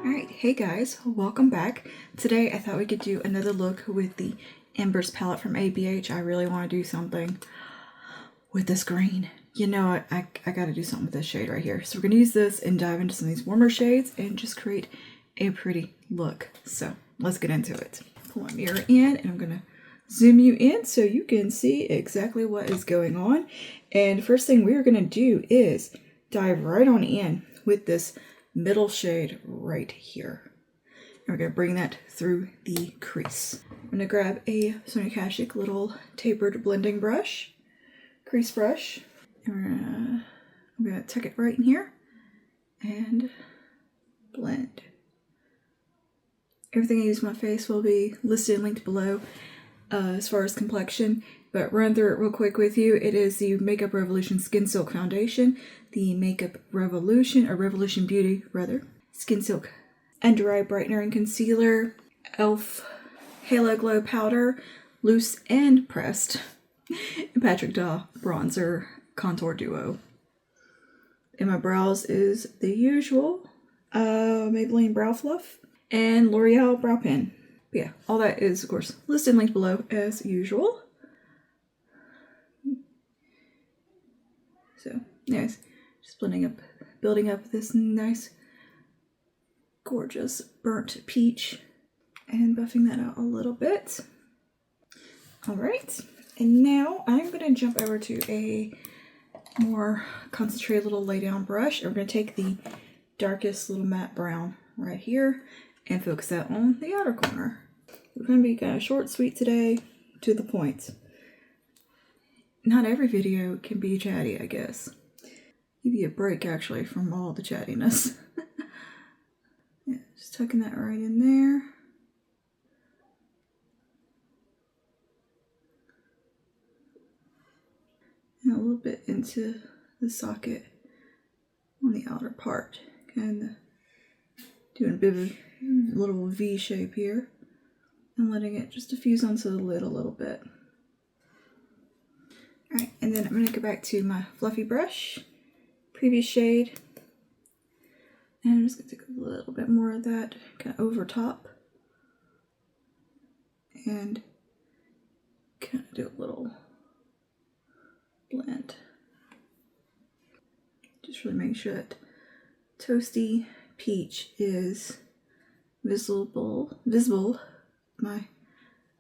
Alright, hey guys, welcome back. Today I thought we could do another look with the Embers palette from ABH. I really want to do something with this green. You know what, I gotta do something with this shade right here. So we're gonna use this and dive into some of these warmer shades and just create a pretty look. So let's get into it. Pull my mirror in and I'm gonna zoom you in so you can see exactly what is going on. And the first thing we're gonna do is dive right on in with this middle shade right here. And we're going to bring that through the crease. I'm going to grab a Sonia Kashuk little tapered blending brush, crease brush, and I'm going to tuck it right in here and blend. Everything I use on my face will be listed and linked below as far as complexion, but run through it real quick with you. It is the Makeup Revolution Skin Silk Foundation, the Makeup Revolution, or Revolution Beauty rather, Skin Silk Under Eye Brightener and Concealer, e.l.f. Halo Glow Powder, loose and pressed, and Patrick Ta Bronzer Contour Duo. And my brows is the usual Maybelline Brow Fluff and L'Oreal Brow Pen. But yeah, all that is, of course, listed and linked below as usual. So, anyways, just building up this nice, gorgeous burnt peach and buffing that out a little bit. All right, and now I'm going to jump over to a more concentrated little lay down brush. And we're going to take the darkest little matte brown right here and focus that on the outer corner. We're going to be kind of short, sweet today, to the point. Not every video can be chatty, I guess. Give you a break, actually, from all the chattiness. Yeah, just tucking that right in there. And a little bit into the socket on the outer part. Kind of doing a bit of a little V shape here. And letting it just diffuse onto the lid a little bit. Alright, and then I'm going to go back to my fluffy brush, previous shade, and I'm just going to take a little bit more of that kind of over top, and kind of do a little blend. Just really make sure that toasty peach is visible, my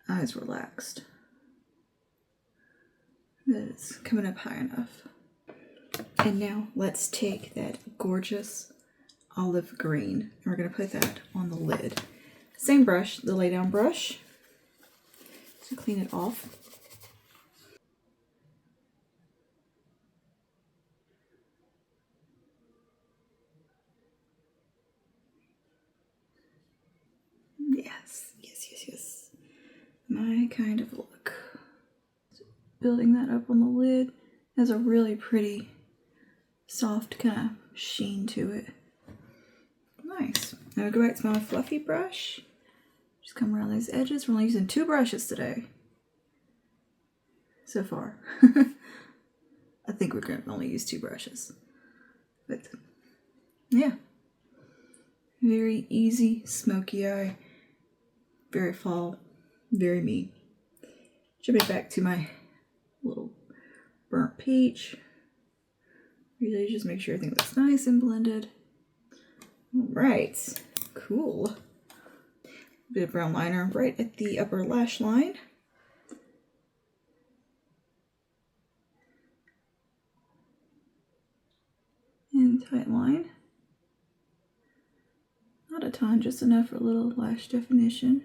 eyes relaxed. That it's coming up high enough. And now let's take that gorgeous olive green and we're going to put that on the lid. Same brush, the lay down brush. So clean it off. Yes. My kind of look. Building that up on the lid has a really pretty soft kind of sheen to it. Nice. Now I'll go back to my fluffy brush. Just come around these edges. We're only using 2 brushes today. So far. I think we're going to only use 2 brushes. But yeah. Very easy, smoky eye. Very fall. Very me. Jumping back to my little burnt peach. Really just make sure everything looks nice and blended. Alright, cool. Bit of brown liner right at the upper lash line. And tight line. Not a ton, just enough for a little lash definition.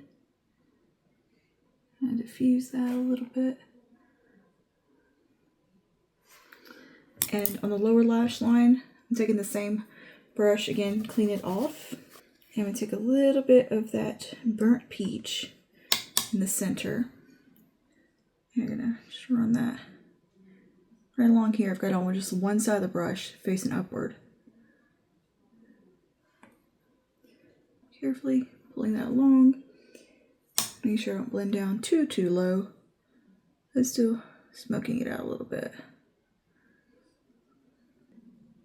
And diffuse that a little bit. And on the lower lash line, I'm taking the same brush again, clean it off. And I'm going to take a little bit of that burnt peach in the center. And I'm going to just run that right along here. I've got on just one side of the brush facing upward. Carefully pulling that along. Make sure I don't blend down too low. I'm still smoking it out a little bit.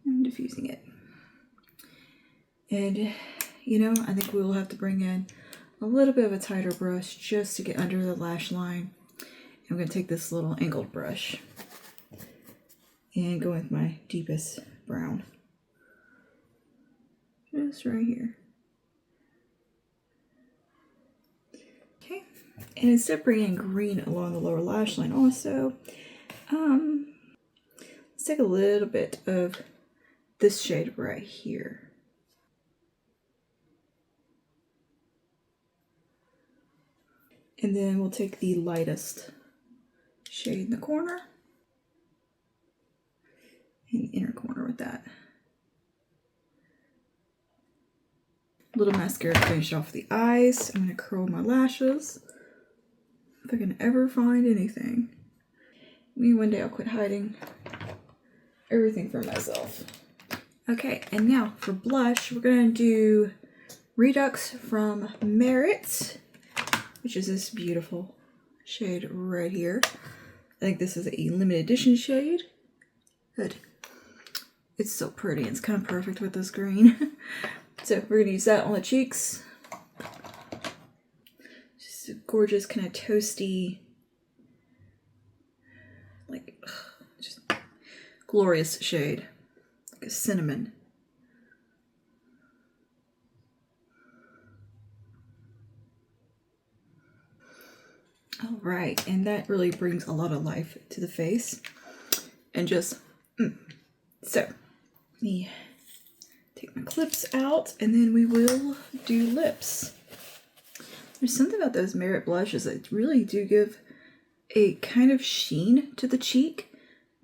And diffusing it. And you know, I think we will have to bring in a little bit of a tighter brush just to get under the lash line. I'm going to take this little angled brush and go with my deepest brown. Just right here. Okay, and instead of bringing green along the lower lash line also, let's take a little bit of this shade right here. And then we'll take the lightest shade in the corner and the inner corner with that. A little mascara to finish off the eyes. I'm going to curl my lashes if I can ever find anything. Maybe one day I'll quit hiding everything from myself. Okay, and now for blush, we're going to do Redux from Merit, which is this beautiful shade right here. I think this is a limited edition shade. Good. It's so pretty. It's kind of perfect with this green. So we're going to use that on the cheeks. Just a gorgeous kind of toasty, like, just glorious shade. Like a cinnamon. All right, and that really brings a lot of life to the face. And just, so, let me take my clips out, and then we will do lips. There's something about those Merit blushes that really do give a kind of sheen to the cheek,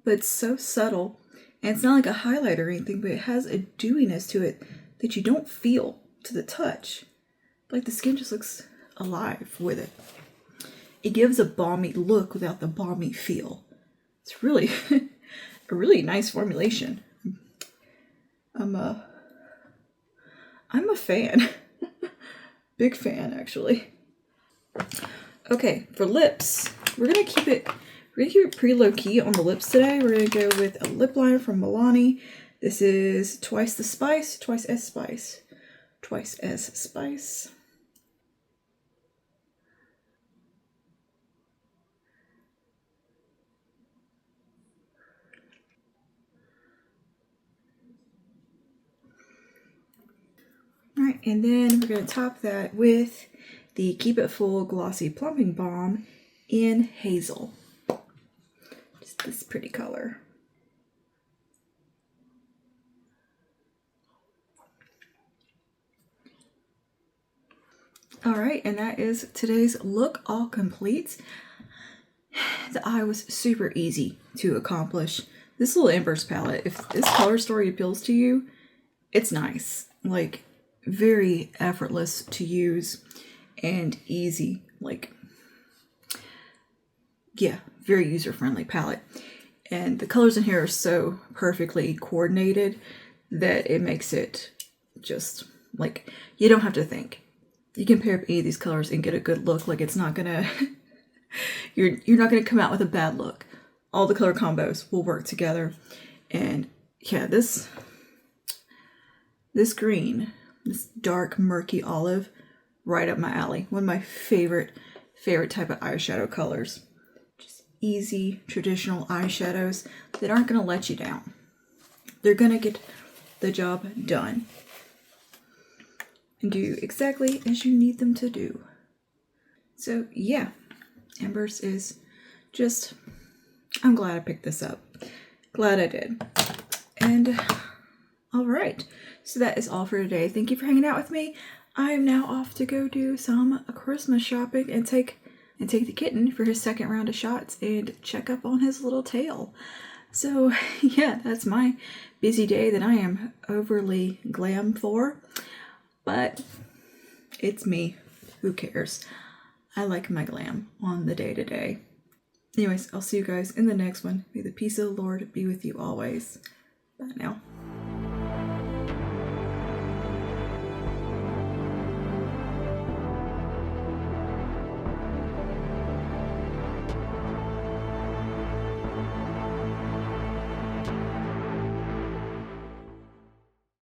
but it's so subtle. And it's not like a highlight or anything, but it has a dewiness to it that you don't feel to the touch. Like the skin just looks alive with it. It gives a balmy look without the balmy feel. It's really a really nice formulation. I'm a fan. Big fan, actually. Okay, for lips, we're gonna keep it pretty low key on the lips today. We're gonna go with a lip liner from Milani. This is Twice as Spice. All right, and then we're going to top that with the Keep It Full Glossy Plumping Balm in Hazel. Just this pretty color. All right, and that is today's look all complete. The eye was super easy to accomplish. This little Embers palette, if this color story appeals to you, it's nice. Like, very effortless to use and easy. Like, yeah, very user-friendly palette. And the colors in here are so perfectly coordinated that it makes it just, like, you don't have to think. You can pair up any of these colors and get a good look. Like, it's not gonna, you're not gonna come out with a bad look. All the color combos will work together. And yeah, this green, this dark murky olive, right up my alley. One of my favorite type of eyeshadow colors. Just easy, traditional eyeshadows that aren't gonna let you down. They're gonna get the job done and do exactly as you need them to do. So yeah, Embers is just, I'm glad I picked this up. Glad I did. And all right, so that is all for today. Thank you for hanging out with me. I am now off to go do some Christmas shopping and take the kitten for his second round of shots and check up on his little tail. So yeah, that's my busy day that I am overly glam for, but it's me. Who cares? I like my glam on the day-to-day. Anyways, I'll see you guys in the next one. May the peace of the Lord be with you always. Bye now.